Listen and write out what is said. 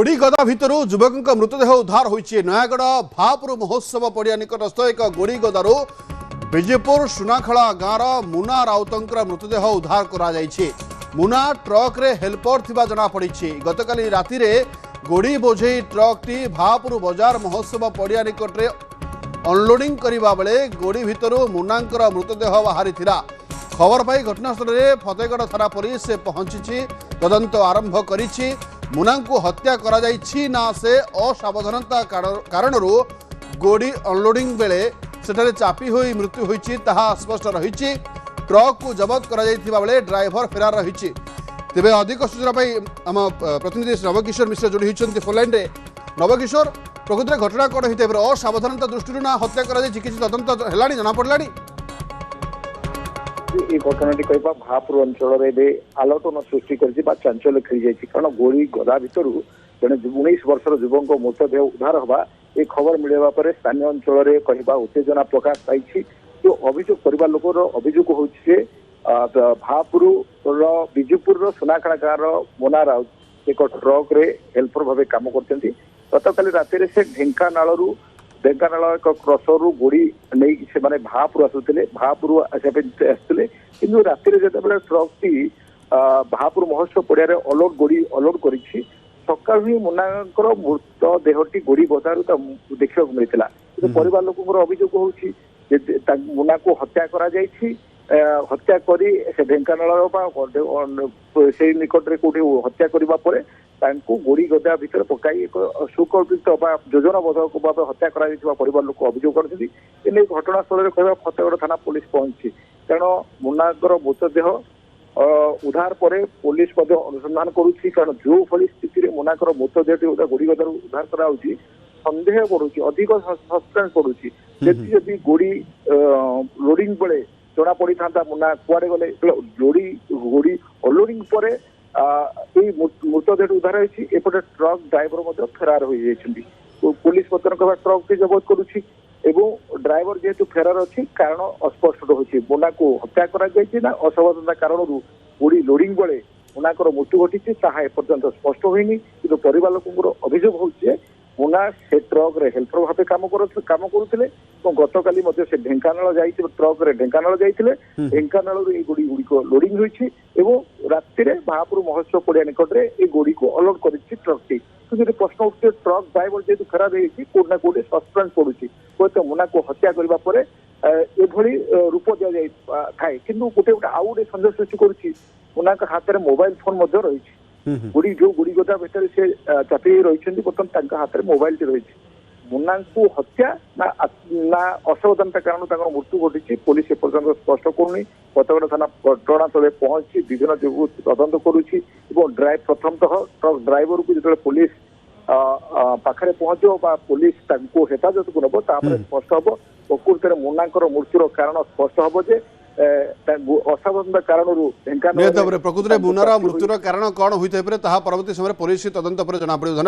गोड़ी गदा भितर युवक मृतदेह उद्धार होइछि। नयागढ़ भापुर महोत्सव पड़िया निकटस्थ एक गोड़ी गदारू विजयपुर सुनाखला गाँवर मुना राउतर मृतदेह उद्धार करा जाइछि। मुना ट्रक रे हेल्पर थिबा जना पड़िछि। गतकाली राति रे गोड़ी बोझे ट्रकटी भापुर बजार महोत्सव पड़िया निकट रे अनलोडिंग करबा बेले गोड़ी भितर मुनांकर मृतदेह बाहरी थिला। खबर पाई घटनास्थल में फतेहगढ़ थाना पुलिस पहुंची तदंत आरंभ करिछि। मुना को हत्या करा जाइछि ना से असावधानता कारण गोड़ी अनलोडिंग बेले सेठारे चापी होई मृत्यु होइछि ताहा स्पष्ट रहिछि। ट्रक को जबत करा जाइथिबा बेले ड्राइवर फेरार रहिछि। तेबे अधिक सूचना पाई आम प्रतिनिधि नवकिशोर मिश्र जोड़ी होइछन्ति फोन लाइन रे। नवकिशोर, प्रकृत घटना कौन होइते असावधानता दृष्टि ना हत्या करा जाइछि किछि तदंत हेलानी जना पड़लानी? घटनाटी कह भापुर अंचल आलोचना सृष्टि चांचल्य खेली जाइए। कारण गोड़ी गदा भितर जड़े 19 वर्षर युवक मृतदेह उद्धार हवा ये खबर मिलवा पर स्थानीय अंचल में कहवा उत्तेजना प्रकाश पाई। जो अभियोग करवा लोकर अभियोग हूँ भापुर विजयपुर सुनाखड़ा गाँव मोना राउत एक ट्रक रे हेल्पर भाव काम करते। गतकाली राति से ढेंकानाल एक क्रसर गोड़ी नहीं से माने भापुर आसुले भापुर आसते कि राति जो ट्रक टी भापुर महोत्सव पड़िया अलोड गोड़ी अलोड कर सका ही मुनाकर मृत देहटी गोड़ी गदारू देखा मिलता। परिवार लोक अभियोग हूँ मुना को हत्या करा हत्या करी से ढेंकानाल से निकट में कौटी हत्या करने गोड़ी गदा भितर पकाई एक सुकल्पित योजनाबद्ध भाव हत्या परिवार लोक अभियोग करते। घटनास्थल में कह फतेहगढ़ थाना पुलिस पहुंची। कारण मुनाकर मृतदेह उद्धार पर पुलिस अनुसंधान करुच्ची। कारण जो भली स्थिति मुनाकर मृतदेह गोड़ी गदारू उद्धार कराऊँच सन्देह बढ़ुची अधिक सस्पेंस बढ़ुची। जदि गोड़ी लोडिंग बेले जना पड़ी था मुना कुआड़े गले गोड़ी अनलोडिंग पर मृतदेह उद्धार होती। एपटे ट्रक ड्राइवर फेरार हो पुलिस बर्तमान ट्रक टी जबत करुच्ची। ड्राइवर जेहेतु फेरार अच्छी कारण अस्पष्ट रही मुना को हत्या करा ना असावधानता कारण गोड़ी लोडिंग बेले मुनाकर मृत्यु घटी एपर्यंत स्पष्ट होनी। कि परिवार लोक अभियोग हो मुना से ट्रक रे हेल्पर भाव काम करुले। गतकाली से ढेंकानाल जाइए ट्रक रे ढेंकानाल जाइए ढेंकानाल गोड़ी गुड़िक लोडिंग होती। राति महापुर महोत्सव पड़िया निकट में ये गोड़ी को अलोड कर ट्रक टी। तो प्रश्न उठे ट्रक ड्राइवर जेहतु फेरार होती कौटना कौटे सस्पेंस पड़ुची तो मुना को हत्या करने एभली रूप दि जाए थाए कि गोटे गोटे आउ गोटे सन्देह सृष्टि करुच्ची। मुना हाथ में मोबाइल फोन रही गोड़ी जो गोड़ी गदा भितर से चापी रही बर्तमान हाथ में मोबाइल टी रही। मुना को हत्या ना असावधानता कारण मृत्यु घटी पुलिस एपर्यंत स्पष्ट करूनी। फतेहगढ़ थाना घटनास्थल पहुंची विभिन्न जो तदंत करुच्ची। प्रथमतः ट्रक ड्राइवर को जो पुलिस पाखे पहुंच पुलिस हेफाजत को नब स्पष्ट हम प्रकृत मुनाकर मृत्युर कारण स्पष्ट हम जे असावधानता कारण प्रकृत मुनार मृत्युर कारण कौन होता है परवर्ती समय पुलिस तदंत पर जना पड़े।